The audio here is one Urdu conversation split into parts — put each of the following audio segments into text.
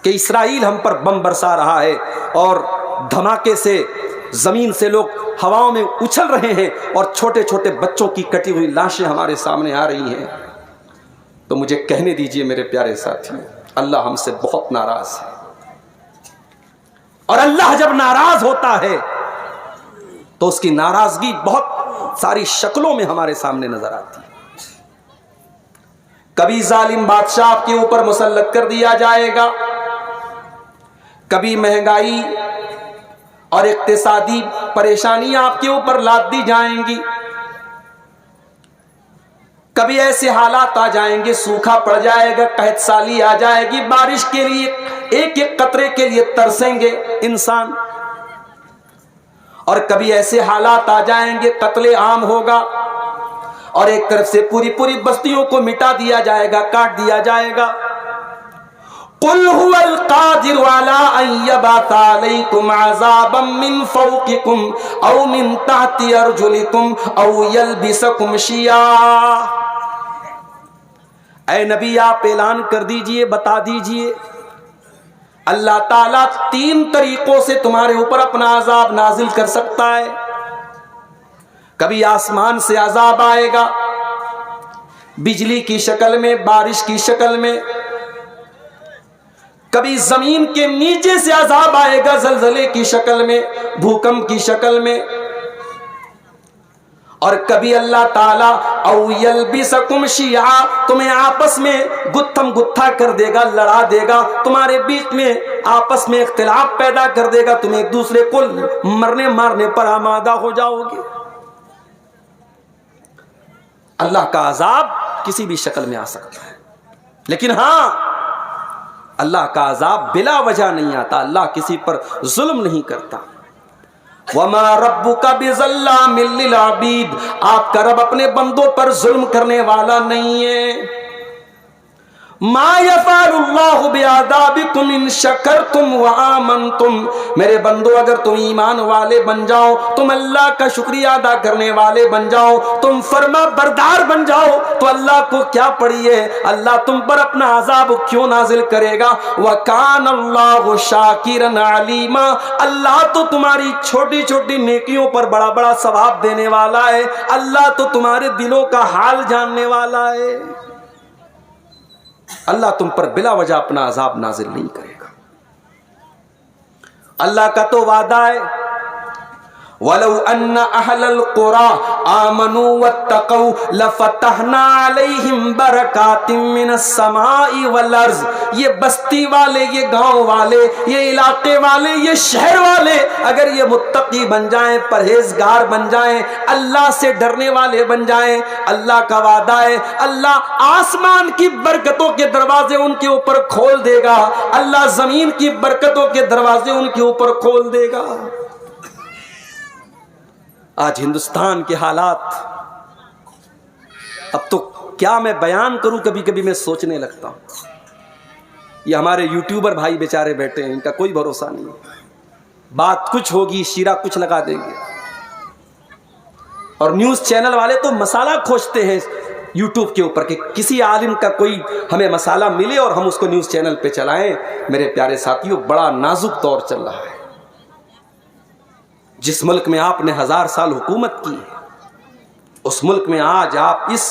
کہ اسرائیل ہم پر بم برسا رہا ہے اور دھماکے سے زمین سے لوگ ہواؤں میں اچھل رہے ہیں اور چھوٹے چھوٹے بچوں کی کٹی ہوئی لاشیں ہمارے سامنے آ رہی ہیں، تو مجھے کہنے دیجئے میرے پیارے ساتھی، اللہ ہم سے بہت ناراض ہے، اور اللہ جب ناراض ہوتا ہے تو اس کی ناراضگی بہت ساری شکلوں میں ہمارے سامنے نظر آتی ہے۔ کبھی ظالم بادشاہ آپ کے اوپر مسلط کر دیا جائے گا، کبھی مہنگائی اور اقتصادی پریشانیاں آپ کے اوپر لاد دی جائیں گی، کبھی ایسے حالات آ جائیں گے، سوکھا پڑ جائے گا، قحط سالی آ جائے گی، بارش کے لیے ایک ایک قطرے کے لیے ترسیں گے انسان، اور کبھی ایسے حالات آ جائیں گے، قتل عام ہوگا اور ایک طرف سے پوری پوری بستیوں کو مٹا دیا جائے گا، کاٹ دیا جائے گا۔ قل هو القادر على ان يبعث عليكم عذابا من فوقكم او من تحت ارجلكم او يلبسكم شيعا۔ اے نبی آپ اعلان کر دیجئے، بتا دیجئے، اللہ تعالیٰ 3 طریقوں سے تمہارے اوپر اپنا عذاب نازل کر سکتا ہے۔ کبھی آسمان سے عذاب آئے گا، بجلی کی شکل میں، بارش کی شکل میں، کبھی زمین کے نیچے سے عذاب آئے گا زلزلے کی شکل میں، بھوکمپ کی شکل میں، اور کبھی اللہ تعالیٰ او یلبسکم شیعا، تمہیں آپس میں گتھم گتھا کر دے گا، لڑا دے گا، تمہارے بیچ میں آپس میں اختلاف پیدا کر دے گا، تم ایک دوسرے کو مرنے مارنے پر آمادہ ہو جاؤ گے۔ اللہ کا عذاب کسی بھی شکل میں آ سکتا ہے، لیکن ہاں اللہ کا عذاب بلا وجہ نہیں آتا، اللہ کسی پر ظلم نہیں کرتا۔ وَمَا رَبُّكَ بِظَلَّامٍ لِّلْعَبِيدِ، آپ کا رب اپنے بندوں پر ظلم کرنے والا نہیں ہے۔ مَا يَفْعَلُ اللَّهُ بِعَذَابِكُمْ إِن شَكَرْتُمْ وَآمَنْتُمْ، میرے بندو اگر تم ایمان والے بن جاؤ، تم اللہ کا شکریہ ادا کرنے والے بن جاؤ، تم فرما بردار بن جاؤ، تو اللہ کو کیا پڑی ہے، اللہ تم پر اپنا عذاب کیوں نازل کرے گا۔ وَكَانَ اللَّهُ شَاكِرًا عَلِيمًا، اللہ تو تمہاری چھوٹی چھوٹی نیکیوں پر بڑا بڑا ثواب دینے والا ہے، اللہ تو تمہارے دلوں کا حال جاننے والا ہے، اللہ تم پر بلا وجہ اپنا عذاب نازل نہیں کرے گا۔ اللہ کا تو وعدہ ہے، وَلَوْ أَنَّ أَهْلَ الْقُرَىٰ آمَنُوا وَاتَّقَوْا لَفَتَحْنَا عَلَيْهِمْ بَرَكَاتٍ مِّنَ السَّمَاءِ وَالْأَرْضِ، یہ بستی والے، یہ گاؤں والے، یہ علاقے والے، یہ شہر والے اگر یہ متقی بن جائیں، پرہیزگار بن جائیں، اللہ سے ڈرنے والے بن جائیں، اللہ کا وعدہ ہے اللہ آسمان کی برکتوں کے دروازے ان کے اوپر کھول دے گا، اللہ زمین کی برکتوں کے دروازے ان کے اوپر کھول دے گا۔ آج ہندوستان کے حالات، اب تو کیا میں بیان کروں، کبھی کبھی میں سوچنے لگتا ہوں، یہ ہمارے یوٹیوبر بھائی بیچارے بیٹھے ہیں، ان کا کوئی بھروسہ نہیں ہے، بات کچھ ہوگی شیرہ کچھ لگا دیں گے، اور نیوز چینل والے تو مسالہ کھوجتے ہیں یوٹیوب کے اوپر کہ کسی عالم کا کوئی ہمیں مسالہ ملے اور ہم اس کو نیوز چینل پہ چلائیں۔ میرے پیارے ساتھیوں، بڑا نازک دور چل رہا ہے، جس ملک میں آپ نے 1000 سال حکومت کی ہے، اس ملک میں آج آپ اس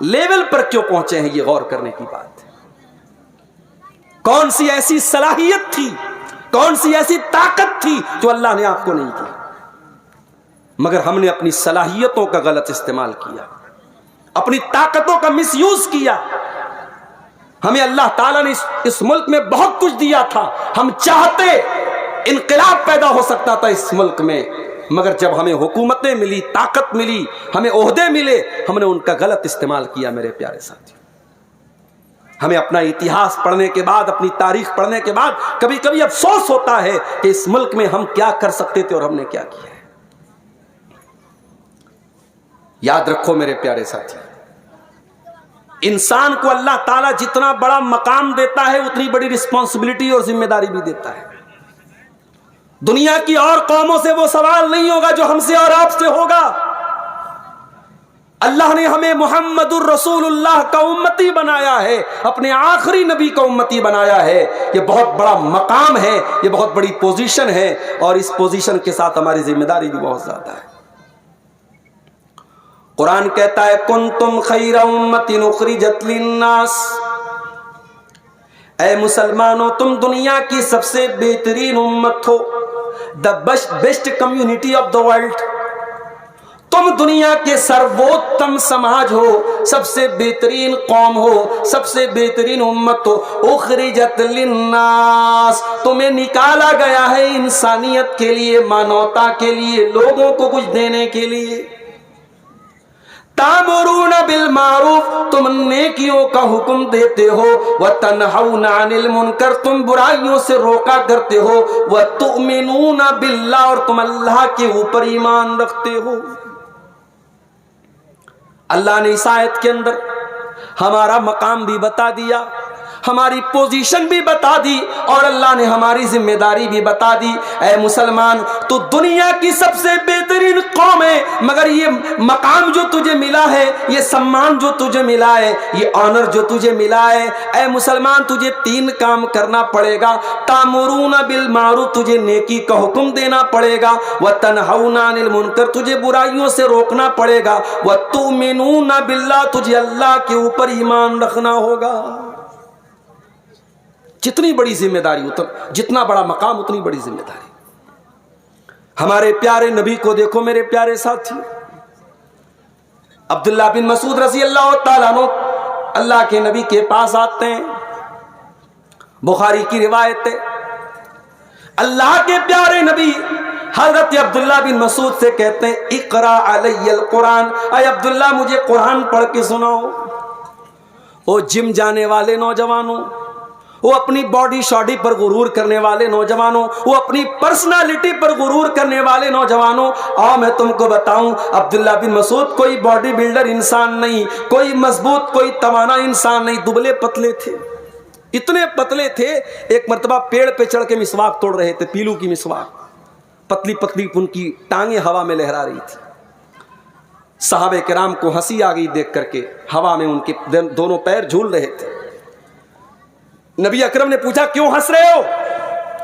لیول پر کیوں پہنچے ہیں، یہ غور کرنے کی بات ہے۔ کون سی ایسی صلاحیت تھی، کون سی ایسی طاقت تھی جو اللہ نے آپ کو نہیں دی، مگر ہم نے اپنی صلاحیتوں کا غلط استعمال کیا، اپنی طاقتوں کا مس یوز کیا۔ ہمیں اللہ تعالیٰ نے اس ملک میں بہت کچھ دیا تھا، ہم چاہتے انقلاب پیدا ہو سکتا تھا اس ملک میں، مگر جب ہمیں حکومتیں ملی، طاقت ملی، ہمیں عہدے ملے، ہم نے ان کا غلط استعمال کیا۔ میرے پیارے ساتھی، ہمیں اپنا اتہاس پڑھنے کے بعد، اپنی تاریخ پڑھنے کے بعد کبھی کبھی افسوس ہوتا ہے کہ اس ملک میں ہم کیا کر سکتے تھے اور ہم نے کیا کیا ہے۔ یاد رکھو میرے پیارے ساتھی، انسان کو اللہ تعالیٰ جتنا بڑا مقام دیتا ہے اتنی بڑی رسپانسبلٹی اور ذمہ داری بھی دیتا ہے۔ دنیا کی اور قوموں سے وہ سوال نہیں ہوگا جو ہم سے اور آپ سے ہوگا۔ اللہ نے ہمیں محمد الرسول اللہ کا امتی بنایا ہے، اپنے آخری نبی کا امتی بنایا ہے. یہ بہت بڑا مقام ہے، یہ بہت بڑی پوزیشن ہے، اور اس پوزیشن کے ساتھ ہماری ذمہ داری بھی بہت زیادہ ہے. قرآن کہتا ہے کنتم خیر امت اخرجت للناس، اے مسلمانوں تم دنیا کی سب سے بہترین امت ہو، the best community of the world. تم دنیا کے سرووتم سماج ہو، سب سے بہترین قوم ہو، سب سے بہترین امت ہو. اخرجت للناس، تمہیں نکالا گیا ہے انسانیت کے لیے، مانوتا کے لیے، لوگوں کو کچھ دینے کے لیے. تامرون بالمعروف، تم نیکیوں کا حکم دیتے ہو، وتنہون عن المنکر، تم برائیوں سے روکا کرتے ہو، وتؤمنون باللہ، اور تم اللہ کے اوپر ایمان رکھتے ہو. اللہ نے اس آیت کے اندر ہمارا مقام بھی بتا دیا، ہماری پوزیشن بھی بتا دی، اور اللہ نے ہماری ذمہ داری بھی بتا دی. اے مسلمان تو دنیا کی سب سے بہترین قوم ہے، مگر یہ مقام جو تجھے ملا ہے، یہ سمان جو تجھے ملا ہے، یہ آنر جو تجھے ملا ہے، اے مسلمان تجھے 3 کام کرنا پڑے گا. تامرون بالمعروف، تجھے نیکی کا حکم دینا پڑے گا. وتنہون عن المنکر، تجھے برائیوں سے روکنا پڑے گا. وتؤمنون باللہ، تجھے اللہ کے اوپر ایمان رکھنا ہوگا. جتنی بڑی ذمہ داری، جتنا بڑا مقام اتنی بڑی ذمہ داری. ہمارے پیارے نبی کو دیکھو میرے پیارے ساتھی، عبداللہ بن مسعود رضی اللہ تعالیٰ عنہ اللہ کے نبی کے پاس آتے ہیں. بخاری کی روایت ہے، اللہ کے پیارے نبی حضرت عبداللہ بن مسعود سے کہتے ہیں اقرا علی القرآن، اے عبداللہ مجھے قرآن پڑھ کے سناؤ. وہ جم جانے والے نوجوانوں، وہ اپنی باڈی شاڈی پر غرور کرنے والے نوجوانوں، وہ اپنی پرسنالٹی پر غرور کرنے والے نوجوانوں، آؤ میں تم کو بتاؤں، عبداللہ بن مسعود کوئی باڈی بلڈر انسان نہیں، کوئی مضبوط کوئی توانا انسان نہیں، دبلے پتلے تھے، اتنے پتلے تھے. ایک مرتبہ پیڑ پہ چڑھ کے مسواک توڑ رہے تھے، پیلو کی مسواک، پتلی پتلی ان کی ٹانگیں ہوا میں لہرا رہی تھی. صحابہ کرام کو ہنسی آ گئی دیکھ کر کے، ہوا میں ان کے دونوں پیر جھول رہے تھے. نبی اکرم نے پوچھا کیوں ہنس رہے ہو؟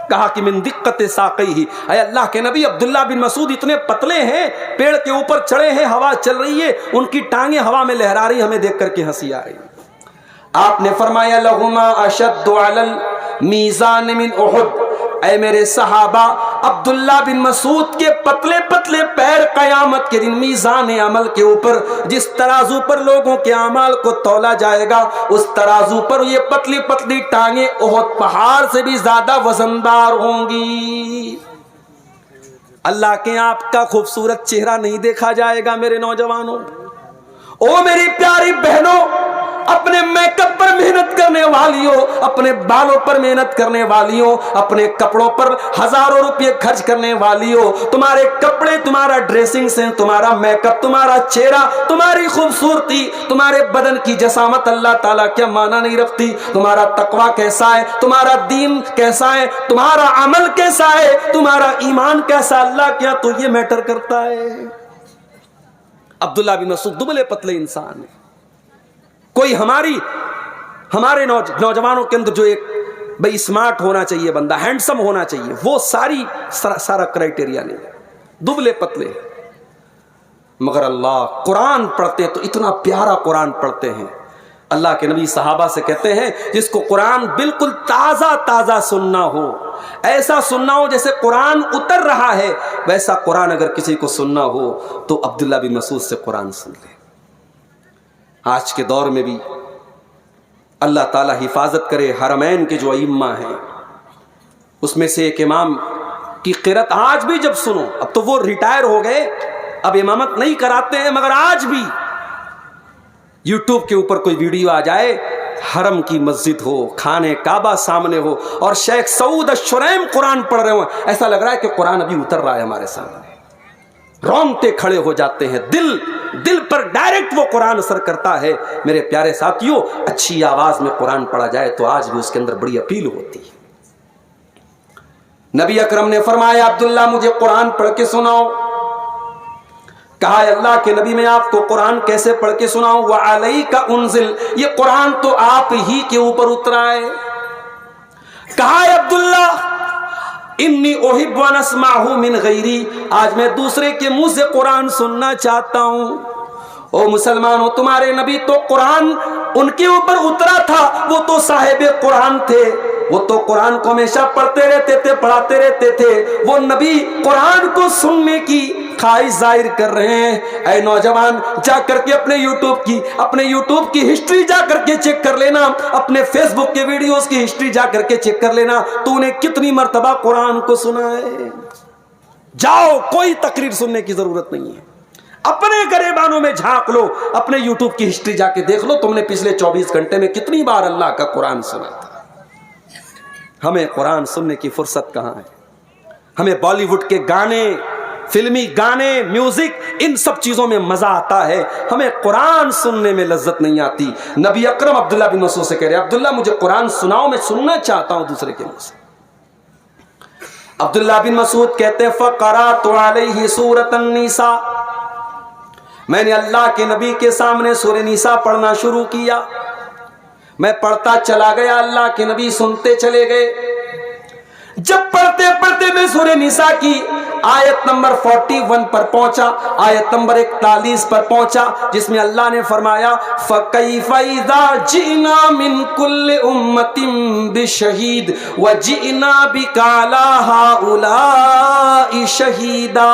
کہا کہ من دقت ساقیہ، اے اللہ کے نبی عبداللہ بن مسعود اتنے پتلے ہیں، پیڑ کے اوپر چڑھے ہیں، ہوا چل رہی ہے، ان کی ٹانگیں ہوا میں لہرا رہی، ہمیں دیکھ کر کے ہنسی آ رہی. آپ نے فرمایا لہما اشد علی المیزان من احد، اے میرے صحابہ عبداللہ بن مسعود کے پتلے پتلے پیر قیامت کے دن میزان عمل کے اوپر، جس ترازو پر لوگوں کے اعمال کو تولا جائے گا، اس ترازو پر یہ پتلی پتلی ٹانگیں احد پہاڑ سے بھی زیادہ وزندار ہوں گی. اللہ کے آپ کا خوبصورت چہرہ نہیں دیکھا جائے گا میرے نوجوانوں. او میری پیاری بہنوں، اپنے میک اپ پر محنت کرنے والیوں، اپنے بالوں پر محنت کرنے والیوں، اپنے کپڑوں پر ہزاروں روپے خرچ کرنے والیوں، تمہارے کپڑے، تمہارا ڈریسنگ سینس، تمہارا میک اپ، تمہارا چہرہ، تمہاری خوبصورتی، تمہارے بدن کی جسامت اللہ تعالیٰ کیا معنی نہیں رکھتی؟ تمہارا تقویٰ کیسا ہے، تمہارا دین کیسا ہے، تمہارا عمل کیسا ہے، تمہارا ایمان کیسا، اللہ کیا تو یہ میٹر کرتا ہے. عبداللہ بن مسعود دبلے پتلے انسان ہے. کوئی ہمارے نوجوانوں کے اندر جو ایک بھئی اسمارٹ ہونا چاہیے، بندہ ہینڈسم ہونا چاہیے، وہ سارا کرائٹیریا نہیں ہے، دبلے پتلے. مگر اللہ قرآن پڑھتے تو اتنا پیارا قرآن پڑھتے ہیں. اللہ کے نبی صحابہ سے کہتے ہیں جس کو قرآن بالکل تازہ تازہ سننا ہو، ایسا سننا ہو جیسے قرآن اتر رہا ہے، ویسا قرآن اگر کسی کو سننا ہو تو عبداللہ بن مسعود سے قرآن سن لے. آج کے دور میں بھی اللہ تعالیٰ حفاظت کرے، حرمین کے جو ائمہ ہیں اس میں سے ایک امام کی قرأت آج بھی جب سنو، اب تو وہ ریٹائر ہو گئے، اب امامت نہیں کراتے ہیں، مگر آج بھی یوٹیوب کے اوپر کوئی ویڈیو آ جائے، حرم کی مسجد ہو، خانے کعبہ سامنے ہو، اور شیخ سعود الشریم قرآن پڑھ رہے ہوں، ایسا لگ رہا ہے کہ قرآن ابھی اتر رہا ہے ہمارے سامنے. رونگٹے کھڑے ہو جاتے ہیں، دل پر ڈائریکٹ وہ قرآن اثر کرتا ہے. میرے پیارے ساتھیوں، اچھی آواز میں قرآن پڑھا جائے تو آج بھی اس کے اندر بڑی اپیل ہوتی ہے. نبی اکرم نے فرمایا عبداللہ مجھے قرآن پڑھ کے سناؤ. کہا اللہ کے نبی میں آپ کو قرآن کیسے پڑھ کے سناؤں؟ وَعَلَيْكَ أُنزِلَ، یہ قرآن تو آپ ہی کے اوپر اترا ہے۔ کہا عبداللہ انی احب ان اسمعہ من غیری، آج میں دوسرے کے منہ سے قرآن سننا چاہتا ہوں۔ او مسلمانوں، تمہارے نبی تو قرآن ان کے اوپر اترا تھا، وہ تو صاحب قرآن تھے، وہ تو قرآن کو ہمیشہ پڑھتے رہتے تھے، پڑھاتے رہتے تھے۔ وہ نبی قرآن کو سننے کی خواہش ظاہر کر رہے ہیں۔ اے نوجوان، جا کر کے اپنے یوٹیوب کی ہسٹری جا کر کے چیک کر لینا، اپنے فیس بک کے ویڈیوز کی ہسٹری جا کر کے چیک کر لینا، تو انہیں کتنی مرتبہ قرآن کو سنا ہے۔ جاؤ، کوئی تقریر سننے کی ضرورت نہیں ہے، اپنے گریبانوں میں جھانک لو، اپنے یوٹیوب کی ہسٹری جا کے دیکھ لو، تم نے پچھلے 24 گھنٹے میں کتنی بار اللہ کا قرآن سنا تھا۔ ہمیں قرآن سننے کی فرصت کہاں ہے؟ ہمیں بالی ووڈ کے گانے، فلمی گانے، میوزک، ان سب چیزوں میں مزہ آتا ہے، ہمیں قرآن سننے میں لذت نہیں آتی۔ نبی اکرم عبداللہ بن مسعود سے کہہ رہے ہیں، عبداللہ مجھے قرآن سناؤ، میں سننا چاہتا ہوں دوسرے کے منہ سے۔ عبداللہ بن مسعود کہتے ہیں فقرأت علیہ سورۃ النساء، میں نے اللہ کے نبی کے سامنے سورہ نساء پڑھنا شروع کیا، میں پڑھتا چلا گیا، اللہ کے نبی سنتے چلے گئے۔ جب پڑھتے پڑھتے میں سورہ نساء کی آیت نمبر 41 پر پہنچا، آیت نمبر 41 پر پہنچا، جس میں اللہ نے فرمایا فَكَيْفَ إِذَا جِئْنَا مِن كُلِّ أُمَّةٍ بِشَهِيدٍ وَجِئْنَا بِكَ عَلَىٰ هَٰؤُلَاءِ شَهِيدًا۔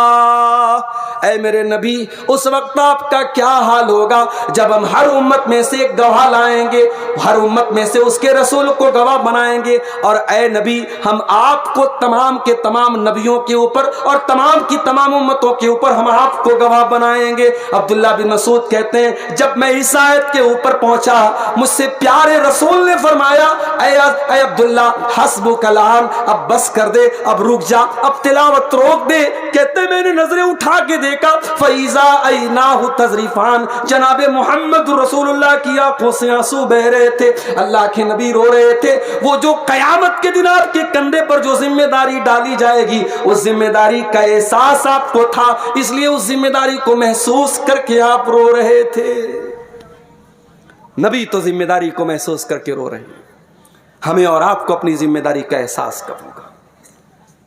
اے میرے نبی، اس وقت آپ کا کیا حال ہوگا جب ہم ہر امت میں سے ایک گواہ لائیں گے، ہر امت میں سے اس کے رسول کو گواہ بنائیں گے، اور اے نبی ہم آپ کو تمام کے تمام نبیوں کے اوپر اور تمام کی تمام امتوں کے اوپر ہم آپ کو گواہ بنائیں گے۔ عبداللہ بن مسعود کہتے ہیں جب میں اس آیت کے اوپر پہنچا، مجھ سے پیارے رسول نے فرمایا اے عبداللہ حسبک الآن، اب بس کر دے، اب رک جا، اب تلاوت روک دے۔ کہتے میں نے نظریں اٹھا کے دیکھا فَإِذَا عَيْنَاهُ تَذْرِفَانِ، جناب محمد رسول اللہ کی آنکھوں سے آنسو بہ رہے تھے، اللہ کے نبی رو رہے تھے۔ وہ جو قیامت کے دن آپ کے کندھے پر جو ذمہ داری ڈالی جائے گی، اس ذمہ داری کا احساس آپ کو تھا، اس لیے اس ذمہ داری کو محسوس کر کے آپ رو رہے تھے۔ نبی تو ذمہ داری کو محسوس کر کے رو رہے ہیں، ہمیں اور آپ کو اپنی ذمہ داری کا احساس کب ہوگا؟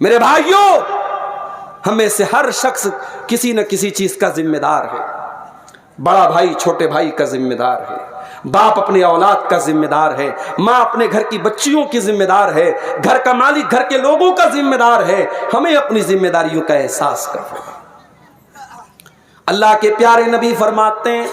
میرے بھائیوں، ہم میں سے ہر شخص کسی نہ کسی چیز کا ذمہ دار ہے۔ بڑا بھائی چھوٹے بھائی کا ذمہ دار ہے، باپ اپنے اولاد کا ذمہ دار ہے، ماں اپنے گھر کی بچیوں کی ذمہ دار ہے، گھر کا مالک گھر کے لوگوں کا ذمہ دار ہے۔ ہمیں اپنی ذمہ داریوں کا احساس کرنا۔ اللہ کے پیارے نبی فرماتے ہیں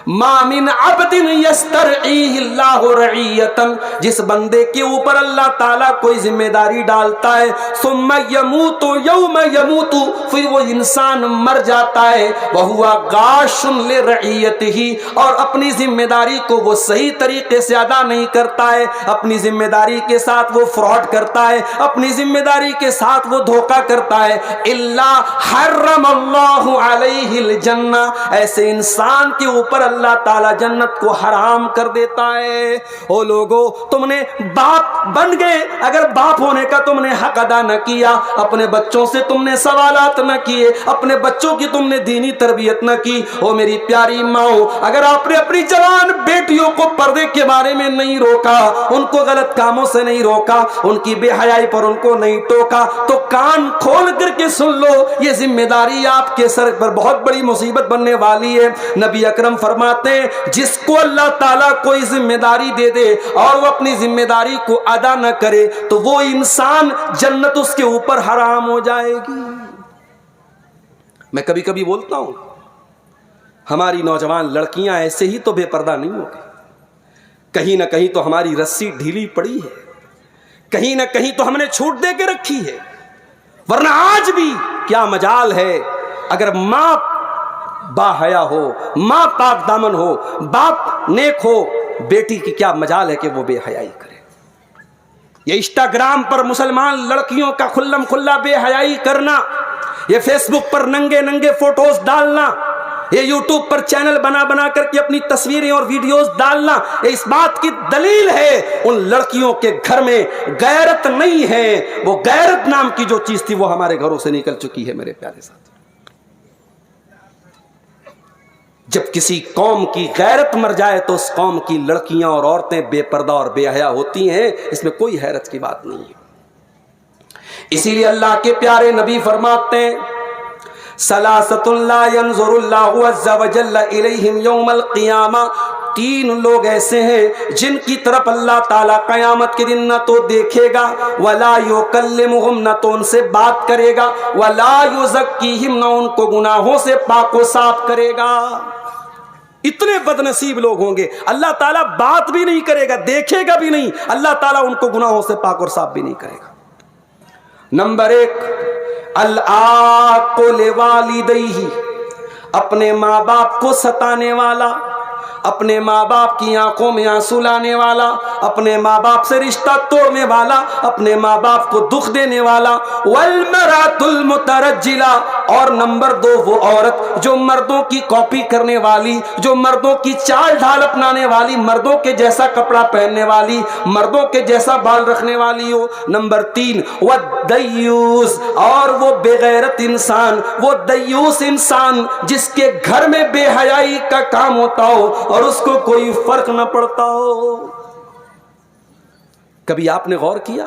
ما من عبد یسترعیہ اللہ رعیۃ، جس بندے کے اوپر اللہ تعالیٰ کوئی ذمہ داری ڈالتا ہے، ثم یموت یوم یموت، پھر وہ انسان مر جاتا ہے، وہو غاش لرعیتہ، اور اپنی ذمہ داری کو وہ صحیح طریقے سے ادا نہیں کرتا ہے، اپنی ذمہ داری کے ساتھ وہ فراڈ کرتا ہے، اپنی ذمہ داری کے ساتھ وہ دھوکہ کرتا ہے، الا حرم اللہ علیہ الجنہ، ایسے انسان کے اوپر اللہ تعالیٰ جنت کو حرام کر دیتا ہے۔ او لوگو، تم نے باپ بن گئے، اگر باپ ہونے کا تم نے حق ادا نہ کیا، اپنے بچوں سے تم نے سوالات نہ کیے، اپنے بچوں کی تم نے دینی تربیت نہ کی، او میری پیاری ماں، اگر آپ نے اپنی جوان بیٹیوں کو پردے کے بارے میں نہیں روکا، ان کو غلط کاموں سے نہیں روکا، ان کی بے حیائی پر ان کو نہیں ٹوکا، تو کان کھول کر کے سن لو، یہ ذمہ داری آپ کے سر پر بہت بڑی مصیبت بننے والی ہے۔ نبی اکرم فرماتے ہیں جس کو اللہ تعالیٰ کوئی ذمہ داری دے دے اور وہ اپنی ذمہ داری کو ادا نہ کرے تو وہ انسان جنت اس کے اوپر حرام ہو جائے گی۔ میں کبھی کبھی بولتا ہوں ہماری نوجوان لڑکیاں ایسے ہی تو بے پردہ نہیں ہوگی، کہیں نہ کہیں تو ہماری رسی ڈھیلی پڑی ہے، کہیں نہ کہیں تو ہم نے چھوٹ دے کے رکھی ہے، ورنہ آج بھی کیا مجال ہے اگر ماں با حیا ہو، ماں پاک دامن ہو، باپ نیک ہو، بیٹی کی کیا مجال ہے کہ وہ بے حیائی کرے۔ یہ انسٹاگرام پر مسلمان لڑکیوں کا کھلم کھلا بے حیائی کرنا، یہ فیس بک پر ننگے ننگے فوٹوز ڈالنا، یہ یوٹیوب پر چینل بنا بنا کر کے اپنی تصویریں اور ویڈیوز ڈالنا، یہ اس بات کی دلیل ہے ان لڑکیوں کے گھر میں غیرت نہیں ہے، وہ غیرت نام کی جو چیز تھی وہ ہمارے گھروں سے نکل چکی ہے۔ میرے پیارے ساتھ، جب کسی قوم کی غیرت مر جائے تو اس قوم کی لڑکیاں اور عورتیں بے پردہ اور بے حیا ہوتی ہیں، اس میں کوئی حیرت کی بات نہیں ہے۔ اسی لیے اللہ کے پیارے نبی فرماتے ہیں ثلاثۃ لا ينظر اللہ عز وجل الیہم یوم القیامہ، تین لوگ ایسے ہیں جن کی طرف اللہ تعالیٰ قیامت کے دن نہ تو دیکھے گا، ولا یکلمہم، نہ تو ان سے بات کرے گا، ولا یزکیہم، نہ ان کو گناہوں سے پاک و صاف کرے گا۔ اتنے بد نصیب لوگ ہوں گے، اللہ تعالیٰ بات بھی نہیں کرے گا، دیکھے گا بھی نہیں، اللہ تعالیٰ ان کو گناہوں سے پاک اور صاف بھی نہیں کرے گا۔ نمبر ایک، العاق لوالدیہ، اپنے ماں باپ کو ستانے والا، اپنے ماں باپ کی آنکھوں میں آنسو لانے والا، اپنے ماں باپ سے رشتہ توڑنے والا، اپنے ماں باپ کو دکھ دینے والا۔ والمرأۃ المترجلہ، اور نمبر دو وہ عورت جو مردوں کی کاپی کرنے والی، جو مردوں کی چال ڈھال اپنانے والی، مردوں کے جیسا کپڑا پہننے والی، مردوں کے جیسا بال رکھنے والی ہو۔ نمبر تین والدیوس، اور وہ بے غیرت انسان، وہ دیوس انسان جس کے گھر میں بے حیائی کا کام ہوتا ہو اور اس کو کوئی فرق نہ پڑتا ہو۔ کبھی آپ نے غور کیا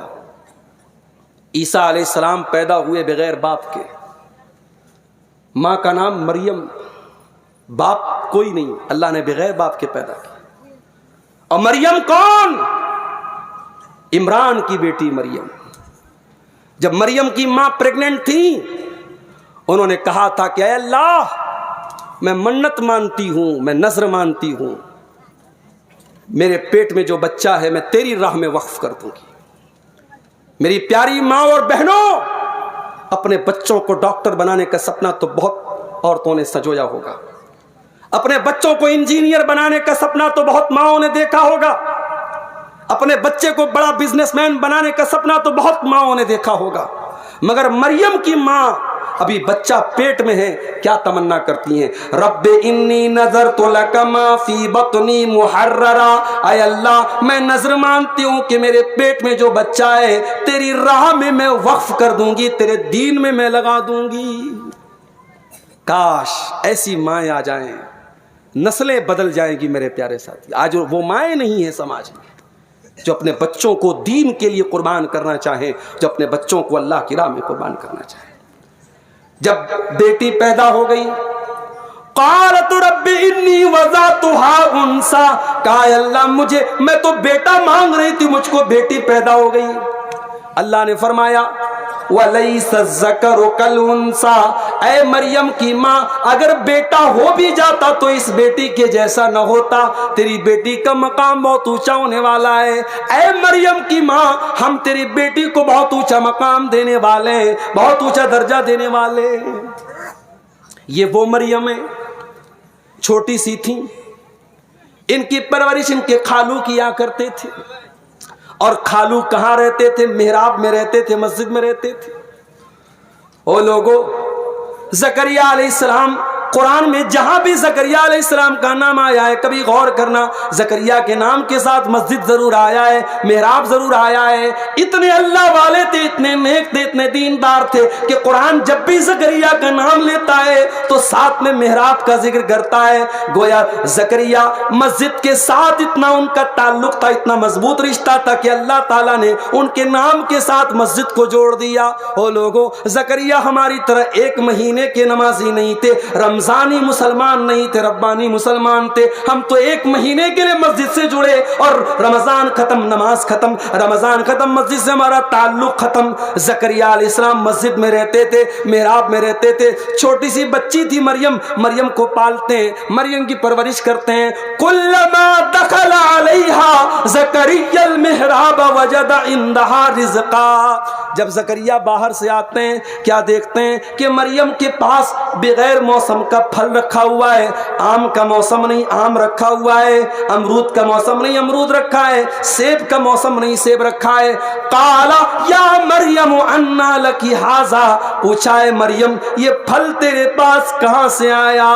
عیسیٰ علیہ السلام پیدا ہوئے بغیر باپ کے، ماں کا نام مریم، باپ کوئی نہیں، اللہ نے بغیر باپ کے پیدا کیا۔ اور مریم کون؟ عمران کی بیٹی مریم۔ جب مریم کی ماں پریگننٹ تھی، انہوں نے کہا تھا کہ اے اللہ، میں منت مانتی ہوں، میں نذر مانتی ہوں، میرے پیٹ میں جو بچہ ہے میں تیری راہ میں وقف کر دوں گی۔ میری پیاری ماں اور بہنوں، اپنے بچوں کو ڈاکٹر بنانے کا سپنا تو بہت عورتوں نے سجویا ہوگا، اپنے بچوں کو انجینئر بنانے کا سپنا تو بہت ماؤں نے دیکھا ہوگا، اپنے بچے کو بڑا بزنس مین بنانے کا سپنا تو بہت ماؤں نے دیکھا ہوگا، مگر مریم کی ماں ابھی بچہ پیٹ میں ہے، کیا تمنا کرتی ہیں؟ رب انی نذرت لک ما فی بطنی محررا، اے اللہ میں نذر مانتی ہوں کہ میرے پیٹ میں جو بچہ ہے تیری راہ میں وقف کر دوں گی، تیرے دین میں لگا دوں گی۔ کاش ایسی مائیں آ جائیں، نسلیں بدل جائیں گی میرے پیارے ساتھی۔ آج وہ مائیں نہیں ہیں سماج میں جو اپنے بچوں کو دین کے لیے قربان کرنا چاہیں، جو اپنے بچوں کو اللہ کی راہ میں قربان کرنا چاہیں۔ جب بیٹی پیدا ہو گئی، قالت رب انی وضعتها انثى، کہا اللہ میں تو بیٹا مانگ رہی تھی، مجھ کو بیٹی پیدا ہو گئی۔ اللہ نے فرمایا وَلَيْسَ الذَّكَرُ كَالْأُنثَىٰ، اے مریم کی ماں اگر بیٹا ہو بھی جاتا تو اس بیٹی کے جیسا نہ ہوتا، تیری بیٹی کا مقام بہت اونچا ہونے والا ہے۔ اے مریم کی ماں، ہم تیری بیٹی کو بہت اونچا مقام دینے والے ہیں، بہت اونچا درجہ دینے والے ہیں۔ یہ وہ مریم ہے، چھوٹی سی تھی، ان کی پرورش ان کے خالو کیا کرتے تھے، اور خالو کہاں رہتے تھے؟ محراب میں رہتے تھے، مسجد میں رہتے تھے۔ او لوگو، زکریا علیہ السلام، قرآن میں جہاں بھی زکریا علیہ السلام کا نام آیا ہے کبھی غور کرنا، زکریا کے نام کے ساتھ مسجد ضرور آیا ہے، محراب ضرور آیا ہے۔ اتنے اللہ والے تھے، اتنے نیک تھے، اتنے دیندار تھے کہ قرآن جب بھی زکریا کا نام لیتا ہے تو ساتھ میں محراب کا ذکر کرتا ہے۔ گویا زکریا مسجد کے ساتھ اتنا ان کا تعلق تھا، اتنا مضبوط رشتہ تھا کہ اللہ تعالیٰ نے ان کے نام کے ساتھ مسجد کو جوڑ دیا۔ او لوگوں، زکریا ہماری طرح ایک مہینے کے نمازی نہیں تھے، رمضانی مسلمان نہیں تھے، ربانی مسلمان تھے۔ ہم تو ایک مہینے کے لیے مسجد سے جڑے اور رمضان ختم نماز ختم، رمضان ختم مسجد سے ہمارا تعلق ختم۔ زکریا علیہ السلام مسجد میں رہتے تھے، محراب میں رہتے تھے۔ چھوٹی سی بچی تھی مریم، مریم کو پالتے ہیں، مریم کی پرورش کرتے ہیں۔ کلما دخل علیہا زکریا المحراب وجد عندہا رزقا، جب زکریا باہر سے آتے ہیں کیا دیکھتے ہیں کہ مریم کے پاس بغیر موسم کا پھل رکھا ہوا ہے، آم کا موسم نہیں آم رکھا ہوا ہے، امرود کا موسم نہیں امرود رکھا ہے، سیب کا موسم نہیں سیب رکھا ہے۔ قال یا مریم انا لکی ھذا، پوچھا ہے مریم یہ پھل تیرے پاس کہاں سے آیا؟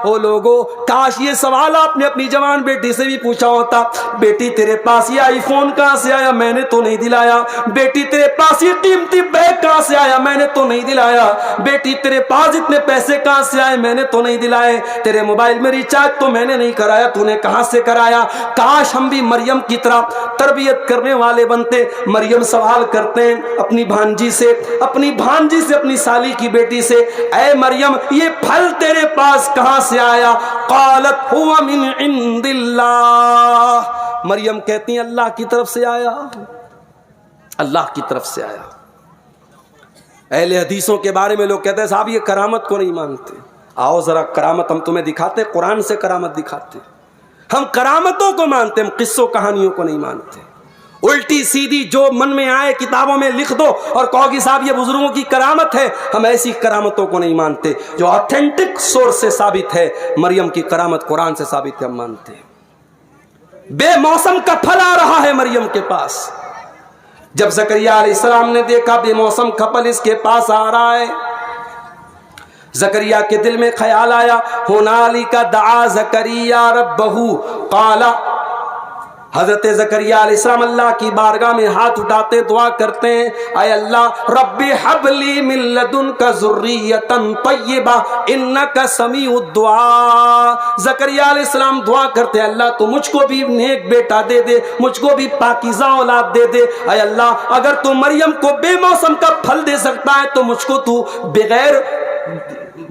او لوگو، کاش یہ سوال آپ نے اپنی جوان بیٹی سے بھی پوچھا ہوتا، بیٹی تیرے پاس یہ آئی فون کہاں سے آیا؟ میں نے تو نہیں دلایا۔ بیٹی تیرے پاس یہ قیمتی بیگ کہاں سے آیا؟ میں نے تو نہیں دلایا۔ بیٹی تیرے پاس اتنے پیسے کہاں سے آئے؟ میں نے نے تو نہیں دلائے, تیرے موبائل میں ریچارج تو میں نے نہیں کرایا, تو نے کہاں سے کرایا؟ کاش ہم بھی مریم کی طرح تربیت کرنے والے بنتے. مریم سوال کرتے ہیں اپنی بھانجی سے, اپنی سالی کی بیٹی سے, اے مریم یہ پھل تیرے پاس کہاں سے آیا؟ قالت هو من عند اللہ. مریم کہتی ہیں اللہ کی طرف سے آیا, اللہ کی طرف سے آیا. اہل حدیثوں کے بارے میں لوگ کہتے ہیں صاحب یہ کرامت کو نہیں مانتے. آؤ ذرا کرامت ہم تمہیں دکھاتے, قرآن سے کرامت دکھاتے. ہم کرامتوں کو مانتے, ہم قصوں کہانیوں کو نہیں مانتے. الٹی سیدھی جو من میں آئے کتابوں میں لکھ دو اور کہو کہ صاحب یہ بزرگوں کی کرامت ہے, ہم ایسی کرامتوں کو نہیں مانتے. جو آتھینٹک سورس سے ثابت ہے, مریم کی کرامت قرآن سے ثابت ہے, ہم مانتے ہیں. بے موسم کا پھل آ رہا ہے مریم کے پاس. جب زکریا علیہ السلام نے دیکھا بے موسم کا پھل اس کے پاس آ رہا ہے, زکریا کے دل میں خیال آیا, ہنالک دعا زکریا ربہ قال. حضرت زکریا علیہ السلام اللہ کی بارگاہ میں ہاتھ اٹھاتے دعا کرتے ہیں, اے اللہ رب ہب لی من لدنک ذریۃ طیبہ انک سمیع الدعاء. زکریا علیہ السلام دعا کرتے ہیں اللہ تو مجھ کو بھی نیک بیٹا دے دے, مجھ کو بھی پاکیزہ اولاد دے دے. اے اللہ اگر تو مریم کو بے موسم کا پھل دے سکتا ہے تو مجھ کو تو بغیر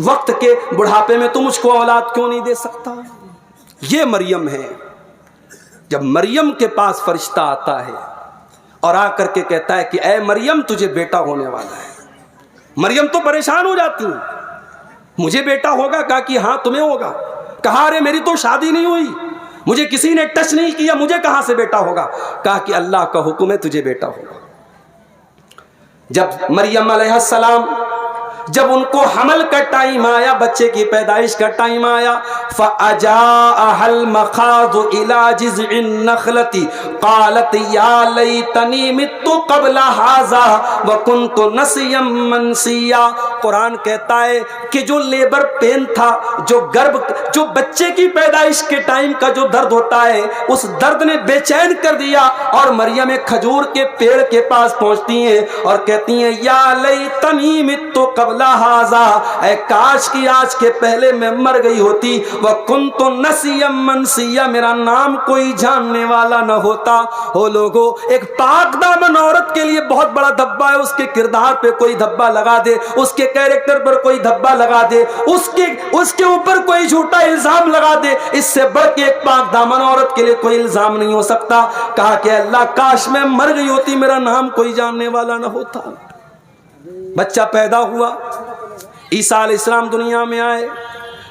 وقت کے بڑھاپے میں تو مجھ کو اولاد کیوں نہیں دے سکتا؟ یہ مریم ہے. جب مریم کے پاس فرشتہ آتا ہے اور آ کر کے کہتا ہے کہ اے مریم تجھے بیٹا ہونے والا ہے, مریم تو پریشان ہو جاتی ہیں, مجھے بیٹا ہوگا؟ کہا کہ ہاں تمہیں ہوگا. کہا ارے میری تو شادی نہیں ہوئی, مجھے کسی نے ٹچ نہیں کیا, مجھے کہاں سے بیٹا ہوگا؟ کہا کہ اللہ کا حکم ہے تجھے بیٹا ہوگا. جب مریم علیہ السلام جب ان کو حمل کا ٹائم آیا, بچے کی پیدائش کا ٹائم آیا, فَأَجَاءَهَا الْمَخَاضُ إِلَى جِذْعِ النَّخْلَةِ قَالَتْ يَا لَيْتَنِي مِتُّ قَبْلَ هَذَا وَكُنْتُ نَسِيًّا مَنْسِيًّا. قرآن کہتا ہے کہ جو لیبر پین تھا, جو بچے کی پیدائش کے ٹائم کا جو درد ہوتا ہے, اس درد نے بے چین کر دیا, اور مریم ایک کھجور کے پیڑ کے پاس پہنچتی ہیں اور کہتی ہیں یا لیتنی مت قبل ہذا, اے کاش کی آج کے پہلے میں مر گئی ہوتی, وکنت نسیا منسیا, میرا نام کوئی جاننے والا نہ ہوتا. ہو لوگو, ایک پاک دامن عورت کے لیے بہت بڑا دھبا ہے, اس کے کردار پہ کوئی دھبا لگا دے, اس کے کیریکٹر پر کوئی دھبا لگا دے, اس کے اوپر کوئی جھوٹا الزام لگا دے, اس سے بڑھ کے ایک پاک دامن عورت کے لیے کوئی الزام نہیں ہو سکتا. کہا کہ اللہ کاش میں مر گئی ہوتی, میرا نام کوئی جاننے والا نہ ہوتا. بچہ پیدا ہوا, عیسیٰ علیہ السلام دنیا میں آئے.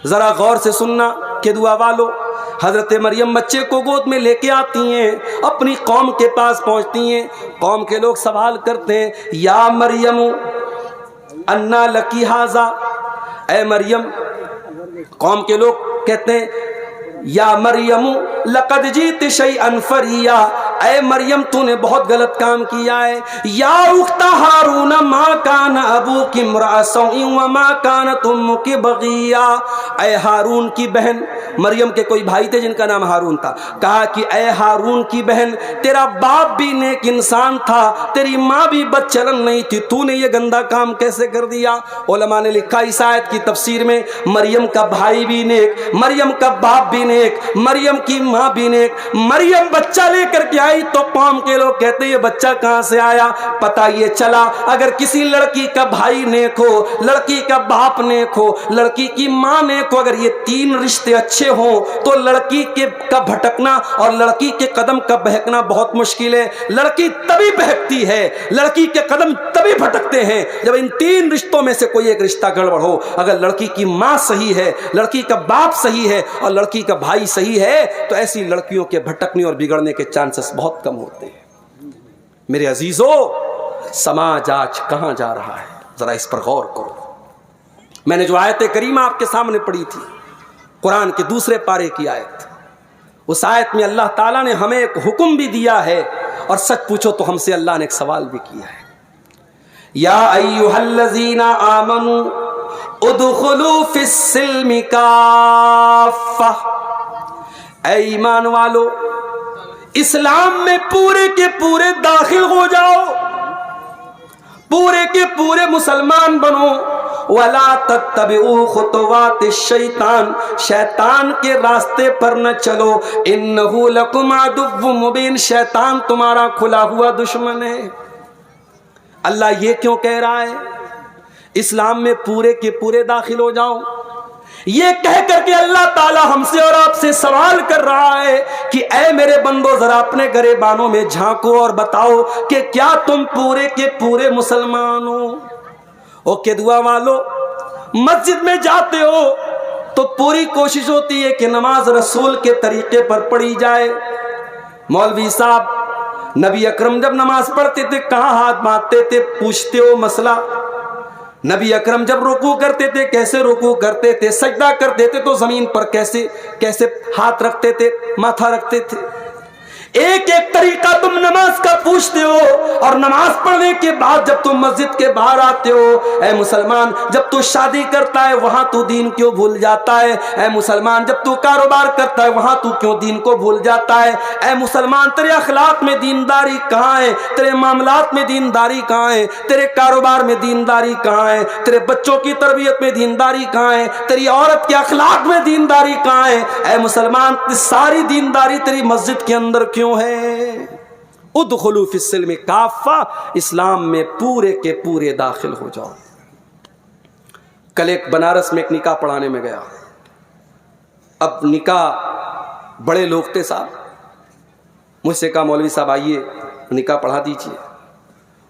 ذرا غور سے سننا کہ دعا والو, حضرت مریم بچے کو گود میں لے کے آتی ہیں, اپنی قوم کے پاس پہنچتی ہیں. قوم کے لوگ سوال کرتے ہیں یا مریم انا لکی ھذا, اے مریم. قوم کے لوگ کہتے ہیں یا مریم لقد جیت شیئا فریا, اے مریم تو نے بہت غلط کام کیا ہے. یا اخت ہارون ما کان ابوک امرأ سوء وما کانت امک بغیا, اے ہارون کی بہن. مریم کے کوئی بھائی تھے جن کا نام ہارون تھا. کہا کہ اے ہارون کی بہن, تیرا باپ بھی نیک انسان تھا, تیری ماں بھی بد چلن نہیں تھی, تو نے یہ گندا کام کیسے کر دیا؟ علماء نے لکھا اس آیت کی تفسیر میں, مریم کا بھائی بھی نیک, مریم کا باپ بھی نیک, مریم کی ماں بھی نیک. مریم بچہ لے کر کے آئی تو قوم کے لوگ کہتے ہیں یہ بچہ کہاں سے آیا؟ پتہ یہ چلا اگر کسی لڑکی کا بھائی نیک ہو, لڑکی کا باپ نیک ہو, لڑکی کی ماں نیک ہو, اگر یہ تین رشتے اچھے ہوں تو لڑکی کا بھٹکنا اور لڑکی کے قدم کا بہکنا بہت مشکل ہے. لڑکی تبھی بہکتی ہے, لڑکی کے قدم تبھی بھٹکتے ہیں جب ان تین رشتوں میں سے کوئی ایک رشتہ گڑبڑ ہو. اگر لڑکی کی ماں صحیح ہے, لڑکی کا باپ صحیح ہے اور لڑکی کا بھائی صحیح ہے تو ایسی لڑکیوں کے بھٹکنے اور بگڑنے کے چانسز بہت کم ہوتے ہیں. میرے عزیزو, سماج آج کہاں جا رہا ہے, ذرا اس پر غور کرو. میں نے جو آیت کریمہ آپ کے سامنے پڑھی تھی, قرآن کے دوسرے پارے کی آیت, اس آیت میں اللہ تعالیٰ نے ہمیں ایک حکم بھی دیا ہے, اور سچ پوچھو تو ہم سے اللہ نے ایک سوال بھی کیا ہے. یا ایھا الذین آمنوا ادخلوا فی السلم کافہ, اے ایمان والو اسلام میں پورے کے پورے داخل ہو جاؤ, پورے کے پورے مسلمان بنو. وَلَا تَتَّبِعُوا خُطُوَاتِ الشَّيْطَانِ شیطان کے راستے پر نہ چلو. إِنَّهُ لَكُمْ عَدُوٌّ مُبِينٌ شیطان تمہارا کھلا ہوا دشمن ہے. اللہ یہ کیوں کہہ رہا ہے اسلام میں پورے کے پورے داخل ہو جاؤ؟ یہ کہہ کر کے اللہ تعالی ہم سے اور آپ سے سوال کر رہا ہے کہ اے میرے بندو ذرا اپنے گریبانوں میں جھانکو اور بتاؤ کہ کیا تم پورے کے پورے مسلمان ہو؟ اوکے دعا والو، مسجد میں جاتے ہو تو پوری کوشش ہوتی ہے کہ نماز رسول کے طریقے پر پڑھی جائے. مولوی صاحب نبی اکرم جب نماز پڑھتے تھے کہاں ہاتھ باندھتے تھے؟ پوچھتے ہو مسئلہ. نبی اکرم جب رکوع کرتے تھے کیسے رکوع کرتے تھے؟ سجدہ کرتے تھے تو زمین پر کیسے ہاتھ رکھتے تھے، ماتھا رکھتے تھے؟ ایک ایک طریقہ تم نماز کا پوچھتے ہو، اور نماز پڑھنے کے بعد جب تم مسجد کے باہر آتے ہو، اے مسلمان جب تو شادی کرتا ہے وہاں تو دین کیوں بھول جاتا ہے؟ اے مسلمان جب تو کاروبار کرتا ہے وہاں تو کیوں دین کو بھول جاتا ہے؟ اے مسلمان تیرے اخلاق میں دینداری کہاں ہے؟ تیرے معاملات میں دینداری کہاں ہے؟ تیرے کاروبار میں دینداری کہاں ہے؟ تیرے بچوں کی تربیت میں دینداری کہاں ہے؟ تیری عورت کے اخلاق میں دینداری کہاں ہے؟ اے مسلمان ساری دینداری تیری مسجد کے اندر کیوں ہے؟ ادخلوا فی السلم کافہ اسلام میں پورے کے پورے داخل ہو جاؤ. کل ایک بنارس میں ایک نکاح پڑھانے میں گیا. اب نکاح بڑے لوگ تھے صاحب، مجھ سے کہا مولوی صاحب آئیے نکاح پڑھا دیجیے.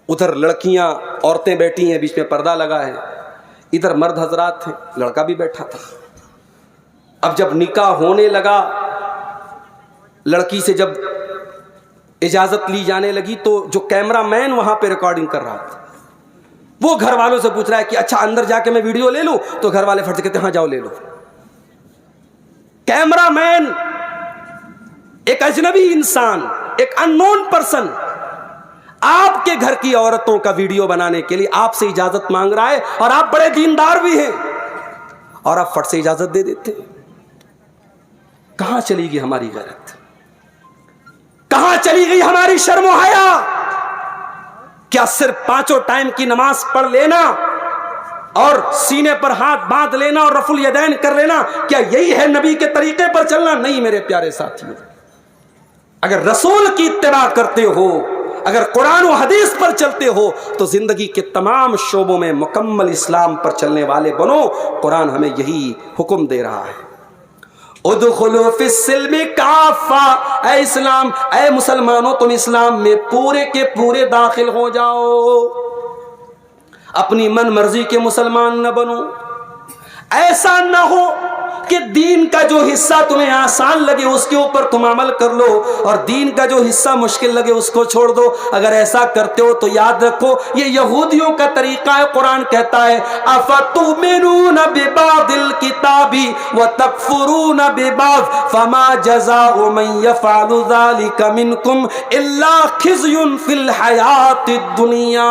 ادھر لڑکیاں عورتیں بیٹھی ہیں، بیچ میں پردہ لگا ہے، ادھر مرد حضرات تھے، لڑکا بھی بیٹھا تھا. اب جب نکاح ہونے لگا، لڑکی سے جب اجازت لی جانے لگی تو جو کیمرہ مین وہاں پہ ریکارڈنگ کر رہا تھا وہ گھر والوں سے پوچھ رہا ہے کہ اچھا اندر جا کے میں ویڈیو لے لوں؟ تو گھر والے فٹ سے کہتے ہیں ہاں جاؤ لے لو. کیمرہ مین ایک اجنبی انسان، ایک ان نون پرسن آپ کے گھر کی عورتوں کا ویڈیو بنانے کے لیے آپ سے اجازت مانگ رہا ہے، اور آپ بڑے دیندار بھی ہیں اور آپ فٹ سے اجازت دے دیتے. کہاں چلی گئی ہماری غیرت؟ کہاں چلی گئی ہماری شرم و حیا؟ کیا صرف 5 ٹائم کی نماز پڑھ لینا اور سینے پر ہاتھ باندھ لینا اور رفع الیدین کر لینا کیا یہی ہے نبی کے طریقے پر چلنا؟ نہیں میرے پیارے ساتھیوں، اگر رسول کی اتباع کرتے ہو، اگر قرآن و حدیث پر چلتے ہو تو زندگی کے تمام شعبوں میں مکمل اسلام پر چلنے والے بنو. قرآن ہمیں یہی حکم دے رہا ہے. ادخلوا فی السلم کافہ، اے اسلام، اے مسلمانوں تم اسلام میں پورے کے پورے داخل ہو جاؤ. اپنی من مرضی کے مسلمان نہ بنو. ایسا نہ ہو کہ دین کا جو حصہ تمہیں آسان لگے اس کے اوپر تم عمل کر لو اور دین کا جو حصہ مشکل لگے اس کو چھوڑ دو. اگر ایسا کرتے ہو تو یاد رکھو یہ یہودیوں کا طریقہ ہے. قرآن کہتا ہے افتؤمنون ببعض الکتاب وتکفرون ببعض فما جزاء من يفعل ذلك منكم الا خزي في الحیات الدنیا.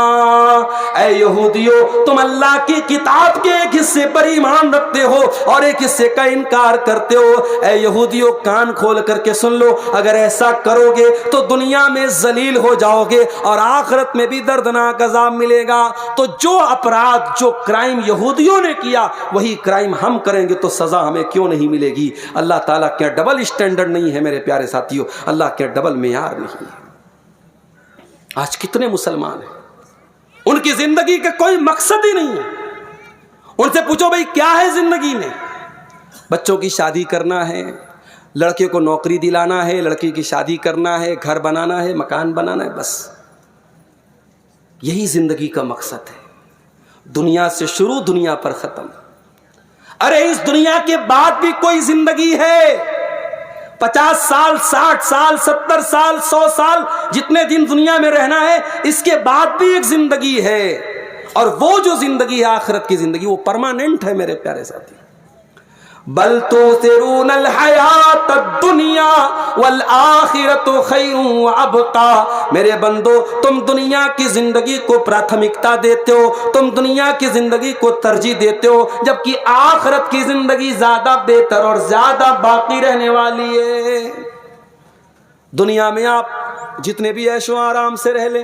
اے یہودیو تم اللہ کی کتاب کے ایک حصے پر ایمان رکھتے ہو اور ایک حصے کا انکار کرتے ہو. اے یہودیوں کان کھول کر کے سن لو، اگر ایسا کرو گے تو دنیا میں ذلیل ہو جاؤ گے اور آخرت میں بھی دردناک عذاب ملے گا. تو جو اپرادھ جو کرائم یہودیوں نے کیا وہی کرائم ہم کریں گے تو سزا ہمیں کیوں نہیں ملے گی؟ اللہ تعالیٰ کیا ڈبل اسٹینڈرڈ نہیں ہے میرے پیارے ساتھیوں؟ اللہ کیا ڈبل معیار نہیں ہے؟ آج کتنے مسلمان ہیں ان کی زندگی کا کوئی مقصد ہی نہیں ہے. ان سے پوچھو بھائی کیا ہے زندگی میں؟ بچوں کی شادی کرنا ہے، لڑکے کو نوکری دلانا ہے، لڑکی کی شادی کرنا ہے، گھر بنانا ہے، مکان بنانا ہے، بس یہی زندگی کا مقصد ہے. دنیا سے شروع دنیا پر ختم. ارے اس دنیا کے بعد بھی کوئی زندگی ہے. 50 سال 60 سال 70 سال 100 سال جتنے دن دنیا میں رہنا ہے اس کے بعد بھی ایک زندگی ہے، اور وہ جو زندگی ہے آخرت کی زندگی وہ پرماننٹ ہے میرے پیارے ساتھی. بل تؤثرون الحیات الدنیا والآخرۃ خیر وابقی. میرے بندو تم دنیا کی زندگی کو پراتھمکتا دیتے ہو، تم دنیا کی زندگی کو ترجیح دیتے ہو، جبکہ آخرت کی زندگی زیادہ بہتر اور زیادہ باقی رہنے والی ہے. دنیا میں آپ جتنے بھی عیش و آرام سے رہ لیں،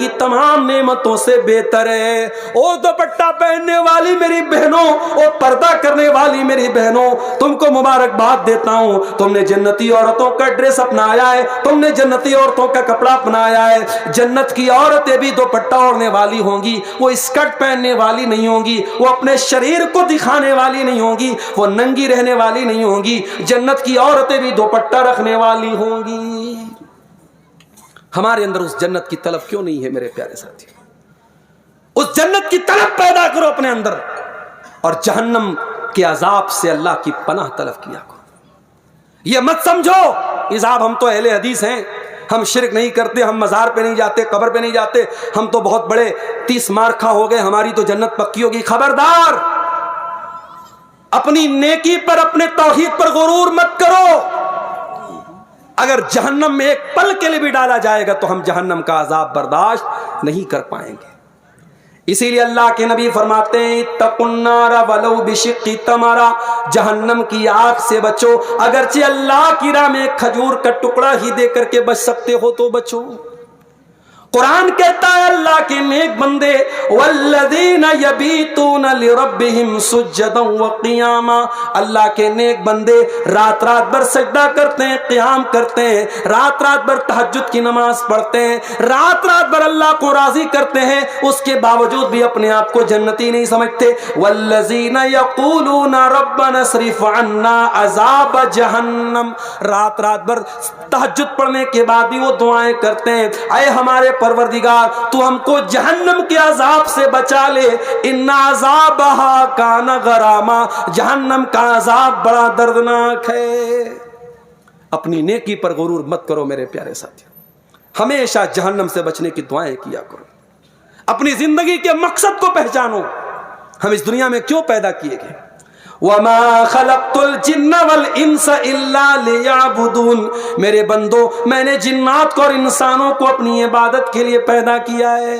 کی تمام نعمتوں سے بہتر ہے۔ او دوپٹہ پہننے والی میری بہنوں، او پردہ کرنے والی میری بہنوں، تم کو مبارکباد دیتا ہوں، تم نے جنتی عورتوں کا ڈریس اپنایا ہے، تم نے جنتی عورتوں کا کپڑا اپنایا ہے۔ جنت کی عورتیں بھی دوپٹہ اوڑھنے والی ہوں گی، وہ اسکرٹ پہننے والی نہیں ہوں گی، وہ اپنے شریر کو دکھانے والی نہیں ہوں گی، وہ ننگی رہنے والی نہیں ہوں گی۔ جنت کی عورتیں بھی دوپٹہ رکھنے والی ہوں گی۔ ہمارے اندر اس جنت کی طلب کیوں نہیں ہے میرے پیارے ساتھی؟ اس جنت کی طلب پیدا کرو اپنے اندر، اور جہنم کے عذاب سے اللہ کی پناہ طلب کیا کرو۔ یہ مت سمجھو عذاب ہم تو اہل حدیث ہیں، ہم شرک نہیں کرتے، ہم مزار پہ نہیں جاتے، قبر پہ نہیں جاتے، ہم تو بہت بڑے 30 مارکھا ہو گئے، ہماری تو جنت پکی ہوگی۔ خبردار، اپنی نیکی پر، اپنے توحید پر غرور مت کرو۔ اگر جہنم میں ایک پل کے لیے بھی ڈالا جائے گا تو ہم جہنم کا عذاب برداشت نہیں کر پائیں گے۔ اسی لیے اللہ کے نبی فرماتے ہیں اتقوا النار ولو بشق تمرہ، جہنم کی آگ سے بچو، اگرچہ اللہ کی راہ میں کھجور کا ٹکڑا ہی دے کر کے بچ سکتے ہو تو بچو۔ قرآن کہتا ہے اللہ کے نیک بندے والذین یبیتون لربہم سجدا وقیاما، اللہ کے نیک بندے رات رات بھر سجدہ کرتے ہیں، قیام کرتے ہیں، رات رات بھر تہجد کی نماز پڑھتے ہیں، رات رات بھر اللہ کو راضی کرتے ہیں، اس کے باوجود بھی اپنے آپ کو جنتی نہیں سمجھتے۔ والذین یقولون ربنا اصرف عنا عذاب جہنم، رات رات بھر تہجد پڑھنے کے بعد بھی وہ دعائیں کرتے ہیں، اے ہمارے پروردگار تو ہم کو جہنم کے عذاب سے بچا لے، ان عذابہا کان غراما، جہنم کا عذاب بڑا دردناک ہے۔ اپنی نیکی پر غرور مت کرو میرے پیارے ساتھی، ہمیشہ جہنم سے بچنے کی دعائیں کیا کرو۔ اپنی زندگی کے مقصد کو پہچانو، ہم اس دنیا میں کیوں پیدا کیے گئے۔ وَمَا خَلَقْتُ الْجِنَّ وَالْإِنسَ إِلَّا لِيَعْبُدُونَ، میرے بندو میں نے جنات کو اور انسانوں کو اپنی عبادت کے لیے پیدا کیا ہے۔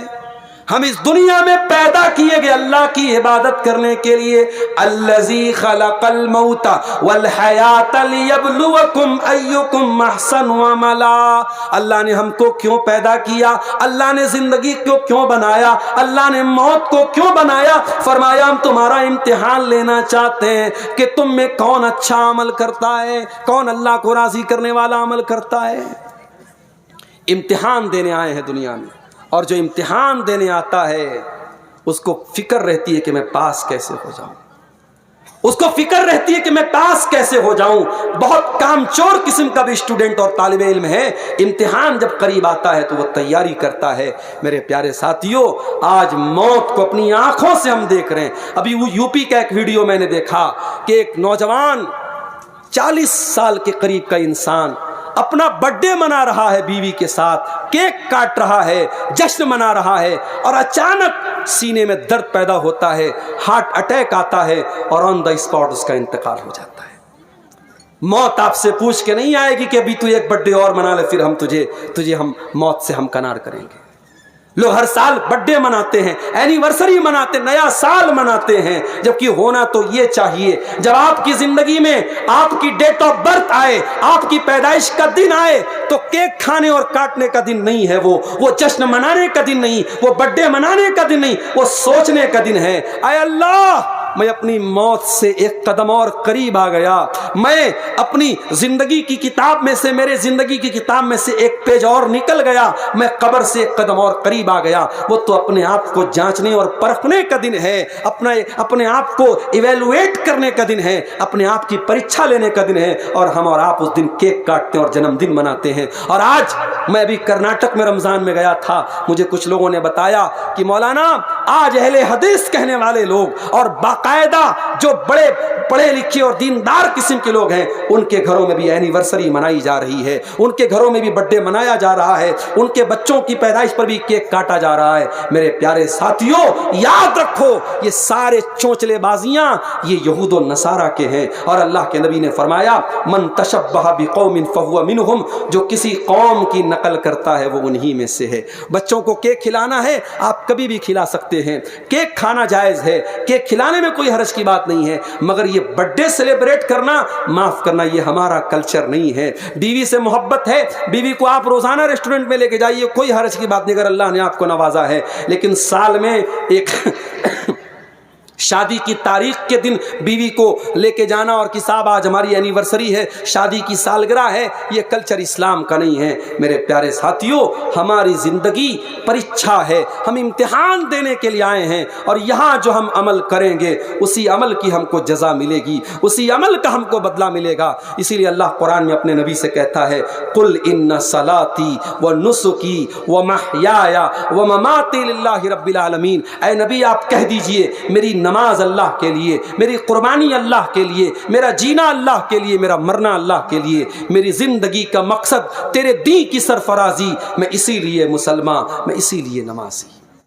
ہم اس دنیا میں پیدا کیے گئے اللہ کی عبادت کرنے کے لیے۔ الذی خلق الموت والحیات لیبلوکم ایکم احسن عملا، اللہ نے ہم کو کیوں پیدا کیا، اللہ نے زندگی کو کیوں بنایا، اللہ نے موت کو کیوں بنایا؟ فرمایا ہم تمہارا امتحان لینا چاہتے ہیں کہ تم میں کون اچھا عمل کرتا ہے، کون اللہ کو راضی کرنے والا عمل کرتا ہے۔ امتحان دینے آئے ہیں دنیا میں، اور جو امتحان دینے آتا ہے اس کو فکر رہتی ہے کہ میں پاس کیسے ہو جاؤں، اس کو فکر رہتی ہے کہ میں پاس کیسے ہو جاؤں۔ بہت کام چور قسم کا بھی اسٹوڈنٹ اور طالب علم ہے، امتحان جب قریب آتا ہے تو وہ تیاری کرتا ہے۔ میرے پیارے ساتھیوں، آج موت کو اپنی آنکھوں سے ہم دیکھ رہے ہیں۔ ابھی وہ یوپی کا ایک ویڈیو میں نے دیکھا کہ ایک نوجوان 40 سال کے قریب کا انسان اپنا برتھڈے منا رہا ہے، بیوی کے ساتھ کیک کاٹ رہا ہے، جشن منا رہا ہے، اور اچانک سینے میں درد پیدا ہوتا ہے، ہارٹ اٹیک آتا ہے، اور آن دا اسپاٹ اس کا انتقال ہو جاتا ہے۔ موت آپ سے پوچھ کے نہیں آئے گی کہ ابھی تو ایک برتھڈے اور منا لے، پھر ہم تجھے ہم موت سے ہمکنار کریں گے۔ لوگ ہر سال برتھڈے مناتے ہیں، اینیورسری مناتے ہیں، نیا سال مناتے ہیں، جبکہ ہونا تو یہ چاہیے جب آپ کی زندگی میں آپ کی ڈیٹ آف برتھ آئے، آپ کی پیدائش کا دن آئے، تو کیک کھانے اور کاٹنے کا دن نہیں ہے، وہ جشن منانے کا دن نہیں، وہ برتھڈے منانے کا دن نہیں، وہ سوچنے کا دن ہے، اے اللہ میں اپنی موت سے ایک قدم اور قریب آ گیا، میں اپنی زندگی کی کتاب میں سے، میرے زندگی کی کتاب میں سے ایک پیج اور نکل گیا، میں قبر سے ایک قدم اور قریب آ گیا۔ وہ تو اپنے آپ کو جانچنے اور پرکھنے کا دن ہے، اپنے آپ کو ایویلویٹ کرنے کا دن ہے، اپنے آپ کی پریچھا لینے کا دن ہے، اور ہم اور آپ اس دن کیک کاٹتے ہیں اور جنم دن مناتے ہیں۔ اور آج میں ابھی کرناٹک میں رمضان میں گیا تھا، مجھے کچھ لوگوں نے بتایا کہ مولانا آج اہل حدیث کہنے والے لوگ اور باقاعدہ جو بڑے پڑھے لکھے اور دیندار قسم کے لوگ ہیں، ان کے گھروں میں بھی اینیورسری منائی جا رہی ہے، ان کے گھروں میں بھی برتھڈے منایا جا رہا ہے، ان کے بچوں کی پیدائش پر بھی کیک کاٹا جا رہا ہے۔ میرے پیارے ساتھیوں، یاد رکھو یہ سارے چونچلے بازیاں یہ یہود و نصارہ کے ہیں، اور اللہ کے نبی نے فرمایا من تشبہ بقوم فہو منہم، جو کسی قوم کی نقل کرتا ہے وہ انہی میں سے ہے۔ بچوں کو کیک کھلانا ہے، آپ کبھی بھی کھلا سکتے بچے ہیں، کیک کھانا جائز ہے، کیک کھلانے میں کوئی حرج کی بات نہیں ہے، مگر یہ برتھ ڈے سیلیبریٹ کرنا، معاف کرنا، یہ ہمارا کلچر نہیں ہے۔ بیوی سے محبت ہے، بیوی کو آپ روزانہ ریسٹورنٹ میں لے کے جائیے، کوئی حرج کی بات نہیں اگر اللہ نے آپ کو نوازا ہے، لیکن سال میں ایک شادی کی تاریخ کے دن بیوی کو لے کے جانا اور کہ صاحب آج ہماری اینیورسری ہے، شادی کی سالگرہ ہے، یہ کلچر اسلام کا نہیں ہے۔ میرے پیارے ساتھیوں، ہماری زندگی پریچھا ہے، ہم امتحان دینے کے لیے آئے ہیں، اور یہاں جو ہم عمل کریں گے اسی عمل کی ہم کو جزا ملے گی، اسی عمل کا ہم کو بدلہ ملے گا۔ اسی لیے اللہ قرآن میں اپنے نبی سے کہتا ہے، قل ان صلاتی و نسکی و محیای و مماتی للہ رب العالمین، اے نبی آپ کہہ دیجئے میری نماز اللہ کے لیے، میری قربانی اللہ کے لیے، میرا جینا اللہ کے لیے، میرا مرنا اللہ کے لیے، میری زندگی کا مقصد تیرے دین کی سرفرازی، میں اسی لیے مسلمان، میں اسی لیے نمازی۔